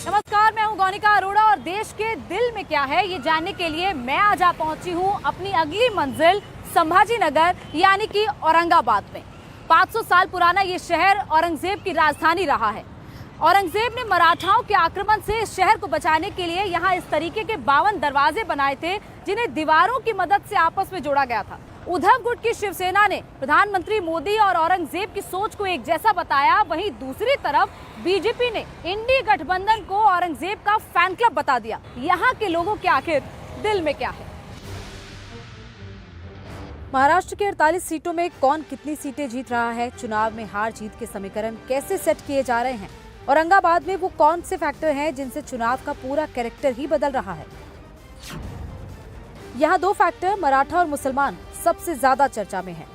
नमस्कार, मैं हूं गौनिका अरोड़ा और देश के दिल में क्या है ये जानने के लिए मैं आज आ पहुंची हूं अपनी अगली मंजिल संभाजी नगर यानी कि औरंगाबाद में। 500 साल पुराना ये शहर औरंगजेब की राजधानी रहा है। औरंगजेब ने मराठाओं के आक्रमण से इस शहर को बचाने के लिए यहाँ इस तरीके के 52 दरवाजे बनाए थे जिन्हें दीवारों की मदद से आपस में जोड़ा गया था। उद्धव गुट की शिवसेना ने प्रधानमंत्री मोदी और औरंगजेब की सोच को एक जैसा बताया, वहीं दूसरी तरफ बीजेपी ने इंडी गठबंधन को औरंगजेब का फैन क्लब बता दिया। यहाँ के लोगों के आखिर दिल में क्या है? महाराष्ट्र के 48 सीटों में कौन कितनी सीटें जीत रहा है, चुनाव में हार जीत के समीकरण कैसे सेट किए जा रहे हैं, औरंगाबाद में वो कौन से फैक्टर हैं जिनसे चुनाव का पूरा कैरेक्टर ही बदल रहा है। यहाँ दो फैक्टर मराठा और मुसलमान सबसे ज्यादा चर्चा में हैं।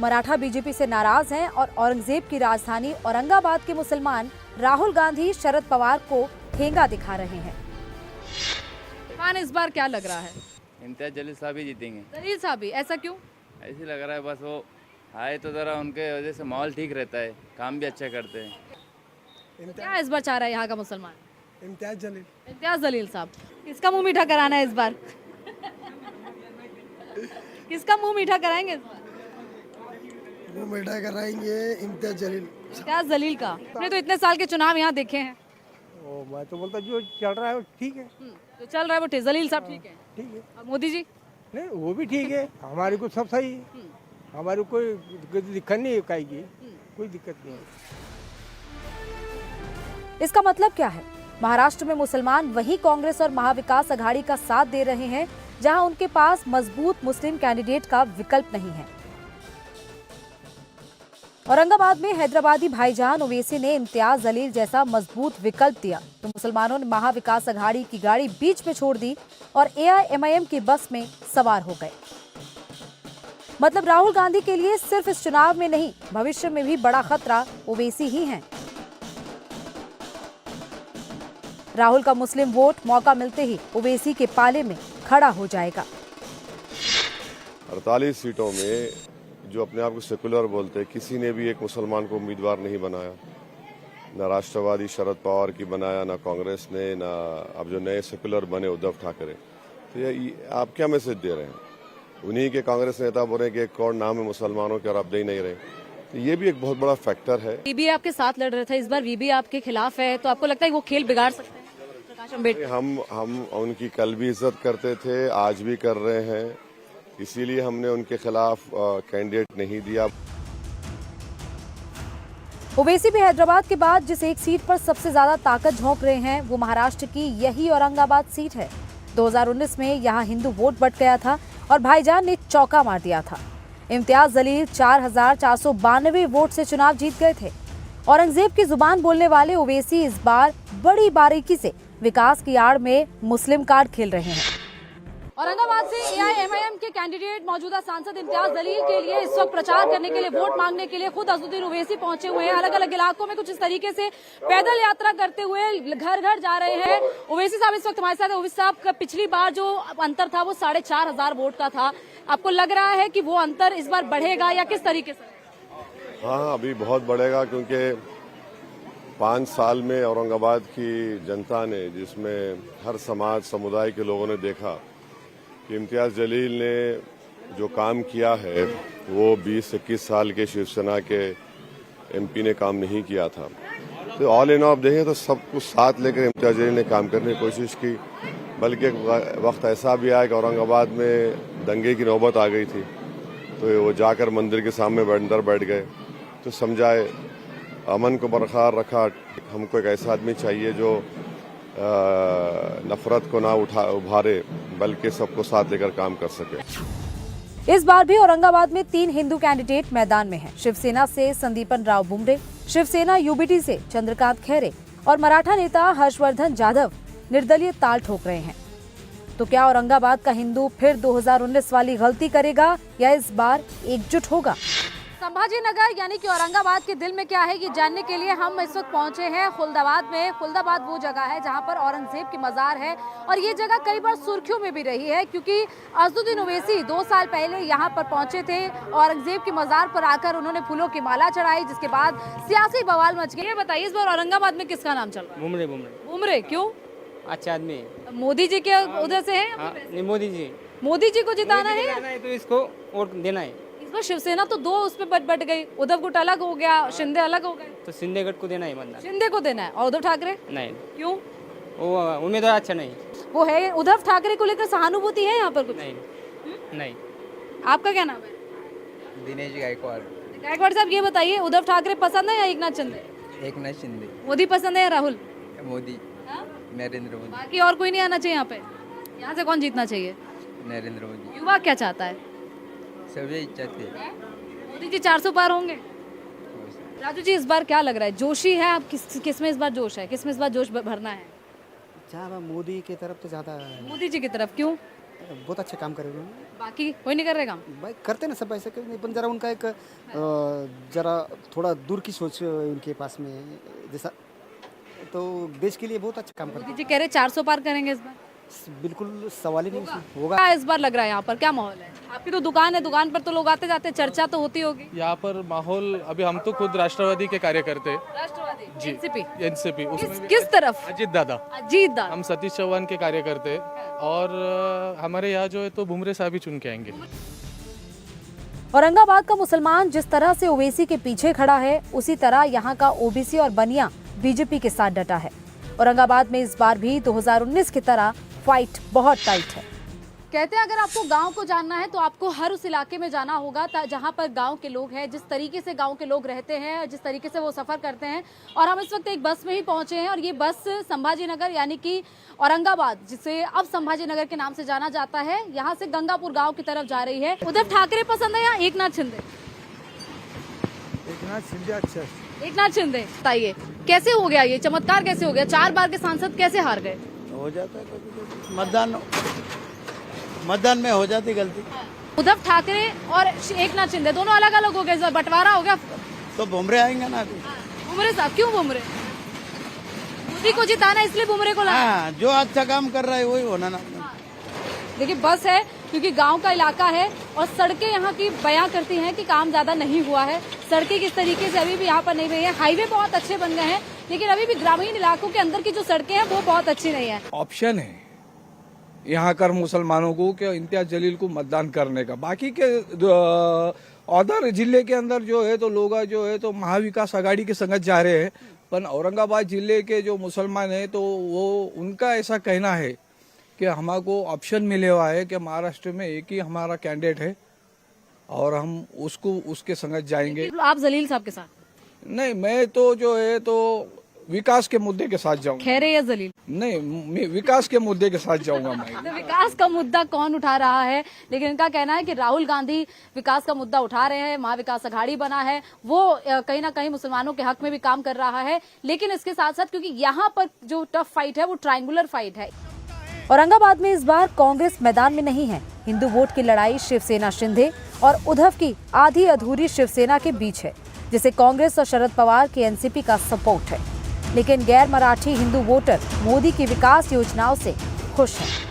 मराठा बीजेपी से नाराज हैं और औरंगजेब की राजधानी औरंगाबाद के मुसलमान राहुल गांधी शरद पवार को ठेंगा दिखा रहे हैं। खान इस बार क्या लग रहा है? इम्तियाज जलील साहब ही जीतेंगे। जलील साहब ही, ऐसा क्यों? ऐसे लग रहा है, बस वो आए तो ज़रा उनके वजह से माहौल ठीक रहता है, काम भी अच्छा करते हैं। क्या इस बार चाह रहा है यहाँ का मुसलमान? इम्तियाज जलील। इम्तियाज जलील साहब। किसका मुंह मीठा कराना है इस बार? किसका मुंह मीठा कराएंगे इस बार? वो मीठा कराएंगे इम्तियाज जलील। इम्तियाज जलील का। आपने तो इतने साल के चुनाव यहाँ देखे हैं। ओ, मैं तो बोलता जो चल रहा है वो ठीक है। तो चल रहा है वो जलील साहब ठीक है। ठीक है। और मोदी जी? नहीं वो भी ठीक है, हमारे को सब सही है, हमारे कोई दिक्कत नहीं है, कोई दिक्कत नहीं है। इसका मतलब क्या है? महाराष्ट्र में मुसलमान वही कांग्रेस और महाविकास अघाड़ी का साथ दे रहे हैं जहां उनके पास मजबूत मुस्लिम कैंडिडेट का विकल्प नहीं है। औरंगाबाद में हैदराबादी भाईजान ओवैसी ने इम्तियाज जलील जैसा मजबूत विकल्प दिया तो मुसलमानों ने महाविकास अघाड़ी की गाड़ी बीच में छोड़ दी और AIMIM की बस में सवार हो गए। मतलब राहुल गांधी के लिए सिर्फ इस चुनाव में नहीं, भविष्य में भी बड़ा खतरा ओवैसी ही हैं। राहुल का मुस्लिम वोट मौका मिलते ही ओवैसी के पाले में खड़ा हो जाएगा। 48 सीटों में जो अपने आप को सेकुलर बोलते हैं, किसी ने भी एक मुसलमान को उम्मीदवार नहीं बनाया। न राष्ट्रवादी शरद पवार की बनाया, न कांग्रेस ने, न अब जो नए सेकुलर बने उद्धव ठाकरे। तो ये आप क्या मैसेज दे रहे हैं? उन्हीं के कांग्रेस नेता बोल रहे हैं कि एक करोड़ नाम है मुसलमानों के और आप दे ही नहीं रहे। तो ये भी एक बहुत बड़ा फैक्टर है। वीबी आपके साथ लड़ रहा था, इस बार वीबी आपके खिलाफ है, तो आपको लगता है वो खेल बिगाड़ सकते हैं? हम उनकी कल भी इज्जत करते थे, आज भी कर रहे हैं, इसीलिए हमने उनके खिलाफ कैंडिडेट नहीं दिया। ओवैसी भी हैदराबाद के बाद जिस एक सीट पर सबसे ज्यादा ताकत झोंक रहे हैं वो महाराष्ट्र की यही औरंगाबाद सीट है। 2019 में यहाँ हिंदू वोट बट गया था और भाईजान ने चौका मार दिया था। इम्तियाज जलील 4492 वोट से चुनाव जीत गए थे। औरंगजेब की जुबान बोलने वाले ओवैसी इस बार बड़ी बारीकी से विकास की आड़ में मुस्लिम कार्ड खेल रहे हैं। औरंगाबाद से AIMIM के कैंडिडेट मौजूदा सांसद इम्तियाज जलील के लिए इस वक्त प्रचार करने के लिए, वोट मांगने के लिए खुद अजहरुद्दीन ओवैसी पहुंचे हुए हैं। अलग अलग इलाकों में कुछ इस तरीके से पैदल यात्रा करते हुए घर घर जा रहे हैं। ओवैसी साहब इस वक्त हमारे साथ। ओवैसी साहब का पिछली बार जो अंतर था वो 4500 वोट का था। आपको लग रहा है कि वो अंतर इस बार बढ़ेगा या किस तरीके से? हाँ, अभी बहुत बढ़ेगा, क्योंकि 5 साल में औरंगाबाद की जनता ने, जिसमें हर समाज समुदाय के लोगों ने देखा कि इम्तियाज जलील ने जो काम किया है वो 20-21 साल के शिवसेना के MP ने काम नहीं किया था। तो ऑल इन ऑल देखें तो सब कुछ साथ लेकर इम्तियाज जलील ने काम करने की कोशिश की। बल्कि एक वक्त ऐसा भी आया कि औरंगाबाद में दंगे की नौबत आ गई थी, तो वो जाकर मंदिर के सामने अंदर बैठ गए। तो समझाए, अमन को बरकरार रखा। हमको एक ऐसा आदमी चाहिए जो नफरत को ना उभारे, बल्कि सबको साथ लेकर काम कर सके। इस बार भी औरंगाबाद में 3 हिंदू कैंडिडेट मैदान में हैं। शिवसेना से संदीपन राव बुमरे, शिवसेना UBT से चंद्रकांत खैरे और मराठा नेता हर्षवर्धन जाधव निर्दलीय ताल ठोक रहे हैं। तो क्या औरंगाबाद का हिंदू फिर 2019 वाली गलती करेगा या इस बार एकजुट होगा? संभाजी नगर यानी कि औरंगाबाद के दिल में क्या है ये जानने के लिए हम इस वक्त पहुंचे हैं खुलदाबाद में। खुलदाबाद वो जगह है जहां पर औरंगजेब की मज़ार है और ये जगह कई बार सुर्खियों में भी रही है क्योंकि असदुद्दीन ओवैसी 2 साल पहले यहां पर पहुंचे थे। औरंगजेब की मज़ार पर आकर उन्होंने फूलों की माला चढ़ाई, जिसके बाद सियासी बवाल मच गया। बताइए इस बार औरंगाबाद में किसका नाम चल रहा है? बुमरे बुमरे क्यों? अच्छा आदमी है। मोदी जी के उधर से है? हाँ, नहीं मोदी जी को जिताना है तो इसको वोट देना है। इस बार शिवसेना तो 2 उस पे बट गई, उद्धव गुट अलग हो गया, शिंदे अलग हो गए। तो शिंदे गढ़ को देना है मतदान। शिंदे को देना है और उद्धव ठाकरे नहीं, क्यों? वो उम्मीदवार अच्छा नहीं। वो है उद्धव ठाकरे को लेकर सहानुभूति है यहाँ पर कुछ? नहीं। आपका क्या नाम है? दिनेश गायकवाड़। गायकवाड़ साहब ये बताइए, उद्धव ठाकरे पसंद है या एकनाथ शिंदे? एकनाथ शिंदे। मोदी पसंद है या राहुल? मोदी। हाँ? नरेंद्र मोदी। बाकी और कोई नहीं आना चाहिए यहाँ पे? यहाँ से कौन जीतना चाहिए? नरेंद्र मोदी। युवा क्या चाहता है? सभी इच्छा थे। मोदी जी 400 पार होंगे? राजू जी इस बार क्या लग रहा है, जोशी है? आप किस में इस बार जोश है, किस में इस बार जोश भरना है? ज़्यादा मोदी की तरफ तो ज़्यादा मोदी जी की तरफ क्यों? बहुत अच्छे काम करे हुए हैं। बाकी कोई नहीं कर रहे काम? भाई करते ना सब, ऐसे क्यों नहीं, पर जरा उनका एक जरा थोड़ा दूर की सोच उनके पास में है। जैसा तो देश के लिए बहुत अच्छा काम करते मोदी जी कह रहे 400 पार करेंगे इस बार। हैं, बिल्कुल सवाल ही नहीं उसमें। होगा। क्या इस बार लग रहा है यहाँ पर, क्या माहौल है? आपकी तो दुकान है, दुकान पर तो लोग आते जाते, चर्चा तो होती होगी। यहाँ पर माहौल अभी हम तो खुद राष्ट्रवादी के कार्यकर्ते राष्ट्रवादी जी एनसीपी एनसीपी उसमें भी किस तरफ? अजीत दादा, अजीत दादा। हम सतीश चौहान के कार्यकर्ते और हमारे यहाँ जो है तो बुमरे साहब ही चुन के आएंगे। औरंगाबाद का मुसलमान जिस तरह से ओवैसी के पीछे खड़ा है, उसी तरह यहाँ का ओबीसी और बनिया बीजेपी के साथ डटा है। औरंगाबाद में इस बार भी 2019 की तरह फाइट बहुत टाइट है। कहते हैं अगर आपको गांव को जानना है तो आपको हर उस इलाके में जाना होगा जहां पर गांव के लोग हैं, जिस तरीके से गांव के लोग रहते हैं, जिस तरीके से वो सफर करते हैं। और हम इस वक्त एक बस में ही पहुंचे हैं और ये बस संभाजी नगर यानी कि औरंगाबाद, जिसे अब संभाजी नगर के नाम से जाना जाता है, यहाँ से गंगापुर गाँव की तरफ जा रही है। उद्धव ठाकरे पसंद है या एकनाथ शिंदे? एकनाथ शिंदे अच्छा। एकनाथ शिंदे। बताइए कैसे हो गया ये चमत्कार, कैसे हो गया? 4 बार के सांसद कैसे हार गए? हो जाता है कभी मतदान में हो जाती गलती। उद्धव ठाकरे और एकनाथ शिंदे दोनों अलग अलग हो गए, इस बार बंटवारा हो गया। तो बुमरे आएंगे ना अभी। बुमरे साहब क्यों? बुमरे मोदी को जिताना इसलिए बुमरे को लाया। हाँ, जो अच्छा काम कर रहा है वही होना ना। देखिए बस है क्योंकि गांव का इलाका है और सड़कें यहाँ की बयां करती हैं कि काम ज्यादा नहीं हुआ है। सड़कें किस तरीके से अभी भी यहाँ पर नहीं रही है। हाईवे बहुत अच्छे बन गए हैं लेकिन अभी भी ग्रामीण इलाकों के अंदर की जो सड़कें हैं वो बहुत अच्छी नहीं है। ऑप्शन है यहाँ कर मुसलमानों को कि इम्तियाज जलील को मतदान करने का। बाकी के औदर जिले के अंदर जो है तो लोग जो है तो महाविकास आघाड़ी के संगत जा रहे हैं, पर औरंगाबाद जिले के जो मुसलमान है तो वो उनका ऐसा कहना है कि हमारे ऑप्शन मिले हुआ है कि महाराष्ट्र में एक ही हमारा कैंडिडेट है और हम उसके संगत जाएंगे। आप जलील साहब के साथ? नहीं, मैं तो जो है तो विकास के मुद्दे के साथ जाऊंगा। खैरे या जलील? नहीं, मैं विकास के मुद्दे के साथ जाऊंगा मैं। तो विकास का मुद्दा कौन उठा रहा है? लेकिन इनका कहना है कि राहुल गांधी विकास का मुद्दा उठा रहे हैं, महाविकास आघाड़ी बना है, वो कहीं ना कहीं मुसलमानों के हक में भी काम कर रहा है। लेकिन इसके साथ साथ क्योंकि यहाँ पर जो टफ फाइट है वो ट्रायंगुलर फाइट है। औरंगाबाद में इस बार कांग्रेस मैदान में नहीं है। हिंदू वोट की लड़ाई शिवसेना शिंदे और उद्धव की आधी अधूरी शिवसेना के बीच है, जिसे कांग्रेस और शरद पवार की एनसीपी का सपोर्ट है। लेकिन गैर मराठी हिंदू वोटर मोदी की विकास योजनाओं से खुश हैं।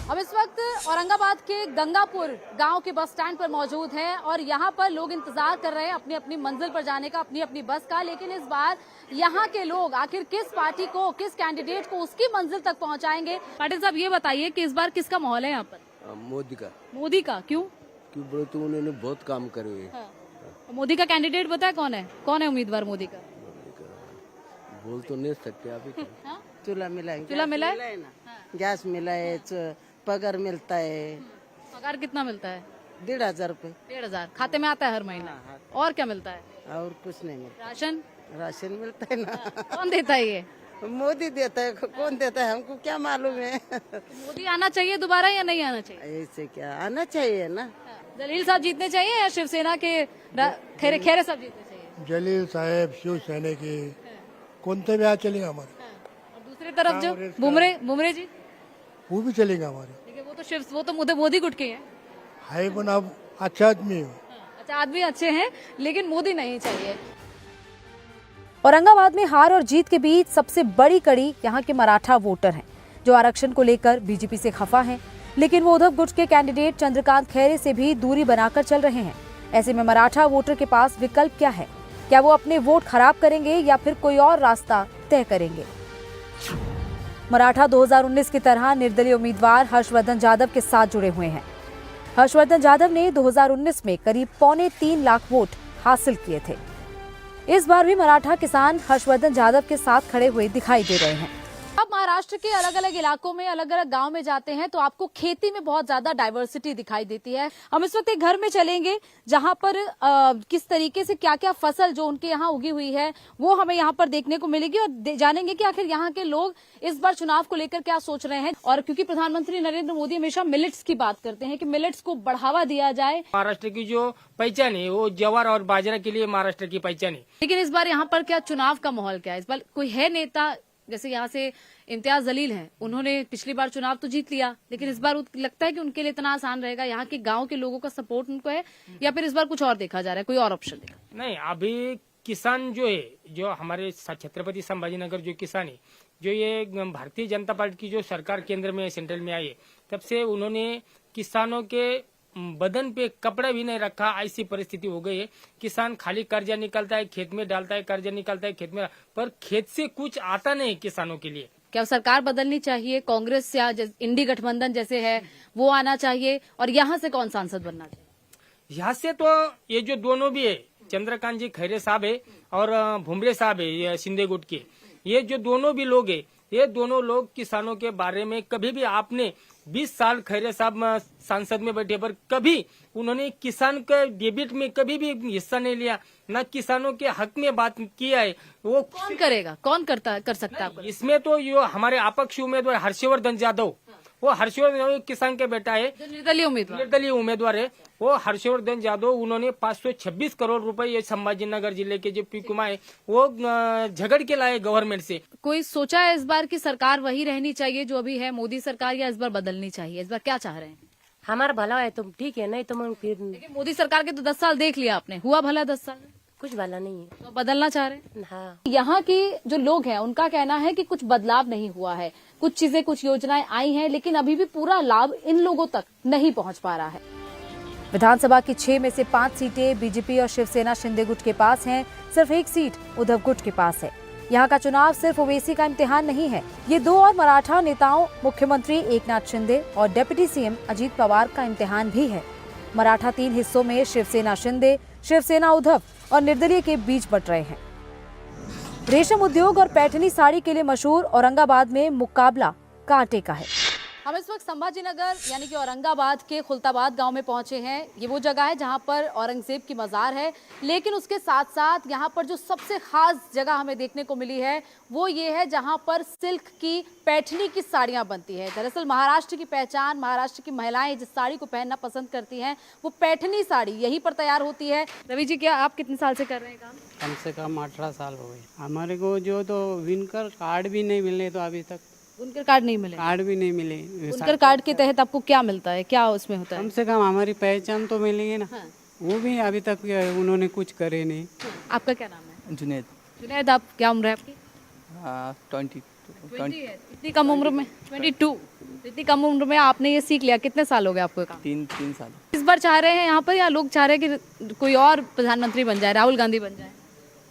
हम इस वक्त औरंगाबाद के गंगापुर गांव के बस स्टैंड पर मौजूद हैं और यहाँ पर लोग इंतजार कर रहे हैं अपनी अपनी मंजिल पर जाने का, अपनी अपनी बस का। लेकिन इस बार यहाँ के लोग आखिर किस पार्टी को, किस कैंडिडेट को उसकी मंजिल तक पहुँचाएंगे? पाटिल साहब ये बताइए कि इस बार किसका माहौल है यहाँ पर? मोदी का। मोदी का क्यों? क्यों बोले तो उन्होंने बहुत काम करे हुए। मोदी का कैंडिडेट बताए कौन है? कौन है उम्मीदवार मोदी का? बोल तो नहीं सकते अभी। चूल्हा मिला है, चूल्हा मिला है ना, गैस मिला है, पगार मिलता है। पगार कितना मिलता है? 1,500 रुपए। 1,500 खाते में आता है हर महीना। और क्या मिलता है? और कुछ नहीं मिलता। राशन? राशन मिलता है ना। कौन देता है ये? मोदी देता है। कौन देता है हमको क्या मालूम है। मोदी आना चाहिए दोबारा या नहीं आना चाहिए? ऐसे क्या आना चाहिए ना। जलील साहब जीतने चाहिए या शिवसेना के खैरे साहब जीतने चाहिए? जलील साहेब शिवसेना के कोणते भी आज चलेगा हमारे। और दूसरी तरफ जो बुमरे जी, वो भी चलेगा हमारे। देखिए वो तो मोदी गुट के हैं। है पण अब अच्छा आदमी है। अच्छा, आदमी अच्छे हैं लेकिन मोदी नहीं चाहिए। औरंगाबाद में हार और जीत के बीच सबसे बड़ी कड़ी यहाँ के मराठा वोटर हैं, जो आरक्षण को लेकर बीजेपी से खफा हैं, लेकिन वो उद्धव गुट के कैंडिडेट चंद्रकांत खैरे से भी दूरी बनाकर चल रहे हैं। ऐसे में मराठा वोटर के पास विकल्प क्या है? क्या वो अपने वोट खराब करेंगे या फिर कोई और रास्ता तय करेंगे? मराठा 2019 की तरह निर्दलीय उम्मीदवार हर्षवर्धन यादव के साथ जुड़े हुए हैं। हर्षवर्धन यादव ने 2019 में करीब 3.25 लाख वोट हासिल किए थे। इस बार भी मराठा किसान हर्षवर्धन यादव के साथ खड़े हुए दिखाई दे रहे हैं। अब महाराष्ट्र के अलग अलग इलाकों में, अलग अलग गांव में जाते हैं तो आपको खेती में बहुत ज्यादा डाइवर्सिटी दिखाई देती है। हम इस वक्त एक घर में चलेंगे जहां पर किस तरीके से क्या क्या फसल जो उनके यहाँ उगी हुई है वो हमें यहाँ पर देखने को मिलेगी और जानेंगे कि आखिर यहाँ के लोग इस बार चुनाव को लेकर क्या सोच रहे हैं। और क्योंकि प्रधानमंत्री नरेंद्र मोदी हमेशा मिलेट्स की बात करते हैं कि मिलेट्स को बढ़ावा दिया जाए। महाराष्ट्र की जो पहचान है वो ज्वार और बाजरा के लिए महाराष्ट्र की पहचान है। लेकिन इस बार यहाँ पर क्या चुनाव का माहौल क्या है? इस बार कोई है नेता? जैसे यहाँ से इम्तियाज जलील हैं, उन्होंने पिछली बार चुनाव तो जीत लिया, लेकिन इस बार लगता है कि उनके लिए इतना आसान रहेगा? यहाँ के गांव के लोगों का सपोर्ट उनको है या फिर इस बार कुछ और देखा जा रहा है, कोई और ऑप्शन देखा? नहीं, अभी किसान जो है, जो हमारे छत्रपति संभाजीनगर जो किसान है, जो ये भारतीय जनता पार्टी की जो सरकार केंद्र में सेंट्रल में आई है, तब से उन्होंने किसानों के बदन पे कपड़ा भी नहीं रखा, ऐसी परिस्थिति हो गई है। किसान खाली कर्जा निकालता है, खेत में डालता है, कर्जा निकालता है खेत में, पर खेत से कुछ आता नहीं किसानों के लिए। क्या सरकार बदलनी चाहिए? कांग्रेस या इंडी गठबंधन जैसे है वो आना चाहिए? और यहाँ से कौन सांसद बनना चाहिए? यहाँ से तो ये जो दोनों भी है, चंद्रकांत जी खैरे साहब है और भुमरे साहब है, ये शिंदे गुट के, ये जो दोनों भी लोग है, ये दोनों लोग किसानों के बारे में कभी भी, आपने 20 साल खैरे साहब सांसद में बैठे पर कभी उन्होंने किसान के डेबिट में कभी भी हिस्सा नहीं लिया, ना किसानों के हक में बात किया है। वो कौन करेगा? कौन कर सकता है? इसमें तो यो हमारे अपक्ष उम्मीदवार हर्षवर्धन यादव, वो हर्षवर्धन यादव किसान के बेटा है, जो निर्दलीय उम्मीदवार है, वो हर्षवर्धन यादव, उन्होंने 526 करोड़ रुपए ये संभाजीनगर जिले के जो पीकुमा है वो झगड़ के लाए गवर्नमेंट से। कोई सोचा है इस बार की सरकार वही रहनी चाहिए जो अभी है मोदी सरकार, या इस बार बदलनी चाहिए? इस बार क्या चाह रहे हैं? हमारा भला है तो ठीक है, नहीं तो मैं फिर लेकिन मोदी सरकार के तो 10 साल देख लिया आपने, हुआ भला 10 साल? कुछ भला नहीं है। तो बदलना चाह रहे हैं? हाँ, यहाँ के जो लोग हैं उनका कहना है कि कुछ बदलाव नहीं हुआ है, कुछ चीजें, कुछ योजनाएं आई हैं, लेकिन अभी भी पूरा लाभ इन लोगों तक नहीं पहुंच पा रहा है। विधानसभा की 6 में से 5 सीटें बीजेपी और शिवसेना शिंदे गुट के पास हैं, सिर्फ 1 सीट उद्धव गुट के पास है। यहाँ का चुनाव सिर्फ ओवैसी का इम्तिहान नहीं है, ये 2 और मराठा नेताओं मुख्यमंत्री एकनाथ शिंदे और डिप्टी सीएम अजीत पवार का इम्तिहान भी है। मराठा 3 हिस्सों में शिवसेना शिंदे, शिवसेना उद्धव और निर्दलीय के बीच बंट रहे हैं। रेशम उद्योग और पैठनी साड़ी के लिए मशहूर औरंगाबाद में मुकाबला कांटे का है। हम इस वक्त संभाजीनगर यानी कि औरंगाबाद के खुलताबाद गांव में पहुंचे हैं। ये वो जगह है जहां पर औरंगजेब की मज़ार है, लेकिन उसके साथ साथ यहां पर जो सबसे खास जगह हमें देखने को मिली है वो ये है जहां पर सिल्क की पैठनी की साड़ियां बनती है। दरअसल महाराष्ट्र की पहचान, महाराष्ट्र की महिलाएं जिस साड़ी को पहनना पसंद करती हैं वो पैठनी साड़ी यहीं पर तैयार होती है। रवि जी, क्या आप कितने साल से कर रहे हैं काम? कम से कम 18 साल हो गए। हमारे को जो तो विनकर कार्ड भी नहीं मिले, तो अभी तक बुनकर कार्ड नहीं मिले? कार्ड भी नहीं मिले। बुनकर कार्ड के तहत आपको क्या मिलता है, क्या उसमें होता है? कम से कम हमारी पहचान तो मिलेगी ना। हाँ। वो भी अभी तक उन्होंने कुछ करे नहीं। हाँ। आपका क्या नाम है? जुनैद। जुनैद, आप क्या उम्र है आपकी? 20 है। इतनी कम उम्र में 22, इतनी कम उम्र में आपने ये सीख लिया। कितने साल हो गए आपको काम? 3 साल। इस बार चाह रहे हैं यहाँ पर, या लोग चाह रहे हैं कि कोई और प्रधानमंत्री बन जाए, राहुल गांधी बन जाए?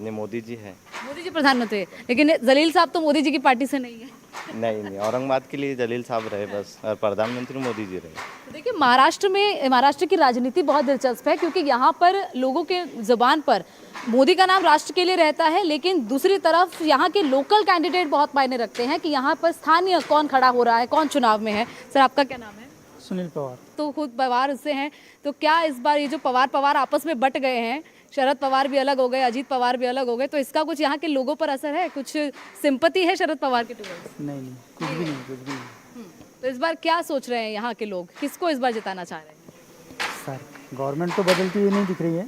नहीं, मोदी जी है। मोदी जी प्रधानमंत्री है, लेकिन जलील साहब तो मोदी जी की पार्टी से नहीं है। नहीं, औरंगाबाद के लिए जलील साहब रहे बस, और प्रधानमंत्री मोदी जी रहे। देखिए, महाराष्ट्र की राजनीति बहुत दिलचस्प है, क्योंकि यहाँ पर लोगों के जुबान पर मोदी का नाम राष्ट्र के लिए रहता है, लेकिन दूसरी तरफ यहाँ के लोकल कैंडिडेट बहुत मायने रखते हैं कि यहाँ पर स्थानीय कौन खड़ा हो रहा है, कौन चुनाव में है। सर, आपका क्या नाम है? सुनील पवार। तो खुद पवार से हैं, तो क्या इस बार ये जो पवार आपस में बट गए हैं, शरद पवार भी अलग हो गए, अजीत पवार भी अलग हो गए, तो इसका कुछ यहाँ के लोगों पर असर है? कुछ सिंपैथी है शरद पवार के टुवर्ड्स? नहीं, कुछ भी नहीं। तो इस बार क्या सोच रहे हैं यहाँ के लोग, किसको इस बार जिताना चाह रहे हैं? सर, गवर्नमेंट तो बदलती हुई नहीं दिख रही है,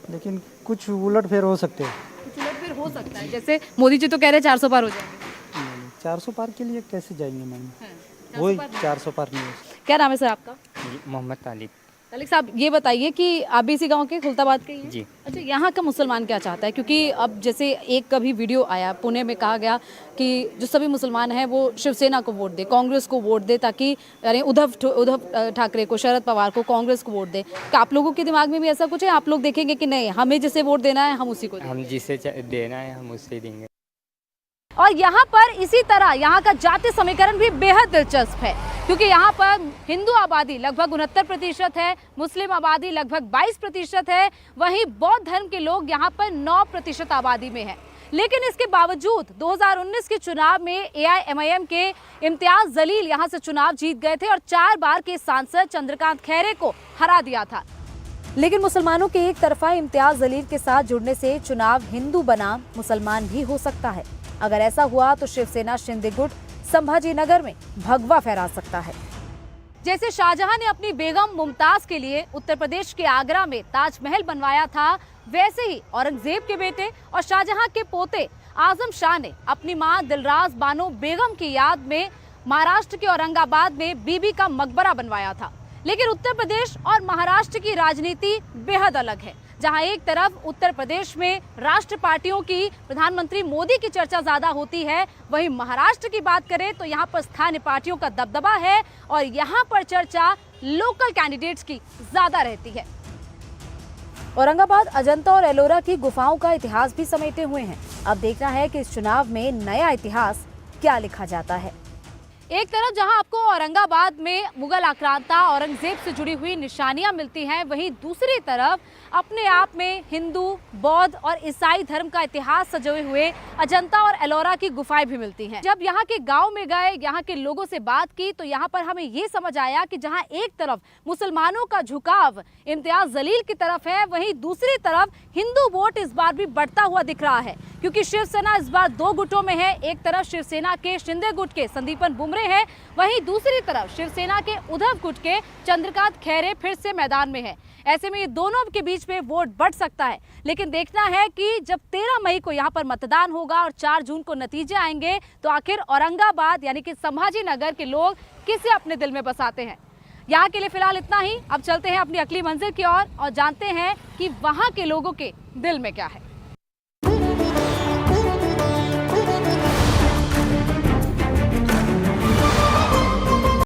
लेकिन कुछ उलटफेर हो सकते हैं। कुछ उलटफेर हो सकता है, जैसे मोदी जी तो कह रहे हैं 400 पार हो जाएंगे। नहीं, 400 पार के लिए कैसे जाएंगे मैम? वही 400 पार नहीं हो सकता। क्या नाम है सर आपका? मोहम्मद तालिब। तालिक साहब ये बताइए कि आप भी इसी गांव के खुलताबाद के ही हैं? जी। अच्छा, यहाँ का मुसलमान क्या चाहता है? क्योंकि अब जैसे एक कभी वीडियो आया पुणे में, कहा गया कि जो सभी मुसलमान हैं वो शिवसेना को वोट दे, कांग्रेस को वोट दे, ताकि यानी उद्धव ठाकरे को, शरद पवार को, कांग्रेस को वोट दे। क्या आप लोगों के दिमाग में भी ऐसा कुछ है? आप लोग देखेंगे कि नहीं, हमें जिसे वोट देना है हम उसी को देंगे? हम जिसे देना है हम उससे देंगे। और यहाँ पर इसी तरह यहाँ का जाति समीकरण भी बेहद दिलचस्प है, क्योंकि यहाँ पर हिंदू आबादी लगभग 69% है, मुस्लिम आबादी लगभग 22% है, वहीं बौद्ध धर्म के लोग यहाँ पर 9% आबादी में है। लेकिन इसके बावजूद 2019 के चुनाव में AIMIM के इम्तियाज जलील यहाँ से चुनाव जीत गए थे और 4 बार के सांसद चंद्रकांत खैरे को हरा दिया था। लेकिन मुसलमानों के एक तरफा इम्तियाज जलील के साथ जुड़ने से चुनाव हिंदू बनाम मुसलमान भी हो सकता है। अगर ऐसा हुआ तो शिवसेना शिंदे गुट संभाजी नगर में भगवा फहरा सकता है। जैसे शाहजहां ने अपनी बेगम मुमताज के लिए उत्तर प्रदेश के आगरा में ताजमहल बनवाया था, वैसे ही औरंगजेब के बेटे और शाहजहां के पोते आजम शाह ने अपनी मां दिलराज बानो बेगम की याद में महाराष्ट्र के औरंगाबाद में बीबी का मकबरा बनवाया था। लेकिन उत्तर प्रदेश और महाराष्ट्र की राजनीति बेहद अलग है। जहां एक तरफ उत्तर प्रदेश में राष्ट्र पार्टियों की, प्रधानमंत्री मोदी की चर्चा ज्यादा होती है, वहीं महाराष्ट्र की बात करें तो यहां पर स्थानीय पार्टियों का दबदबा है और यहां पर चर्चा लोकल कैंडिडेट्स की ज्यादा रहती है। औरंगाबाद अजंता और एलोरा की गुफाओं का इतिहास भी समेटे हुए हैं। अब देखना है कि इस चुनाव में नया इतिहास क्या लिखा जाता है। एक तरफ जहां आपको औरंगाबाद में मुगल आक्रांता औरंगजेब से जुड़ी हुई निशानियां मिलती हैं, वहीं दूसरी तरफ अपने आप में हिंदू, बौद्ध और ईसाई धर्म का इतिहास सजे हुए अजंता और एलोरा की गुफाएं भी मिलती हैं। जब यहाँ के गांव में गए, यहाँ के लोगों से बात की, तो यहाँ पर हमें ये समझ आया कि जहाँ एक तरफ मुसलमानों का झुकाव इम्तियाज जलील की तरफ है, वहीं दूसरी तरफ हिंदू वोट इस बार भी बढ़ता हुआ दिख रहा है, क्योंकि शिवसेना इस बार 2 गुटों में है। एक तरफ शिवसेना के शिंदे गुट के संदीपन बुमरे है, वहीं दूसरी तरफ शिवसेना के उद्धव गुट के चंद्रकांत खैरे फिर से मैदान में है। ऐसे में ये दोनों के बीच में वोट बढ़ सकता है, लेकिन देखना है कि जब 13 मई को यहाँ पर मतदान होगा और 4 जून को नतीजे आएंगे, तो आखिर औरंगाबाद यानी कि संभाजी नगर के लोग किसे अपने दिल में बसाते हैं। यहाँ के लिए फिलहाल इतना ही। अब चलते हैं अपनी अगली मंजिल की ओर और जानते हैं कि वहाँ के लोगों के दिल में क्या है।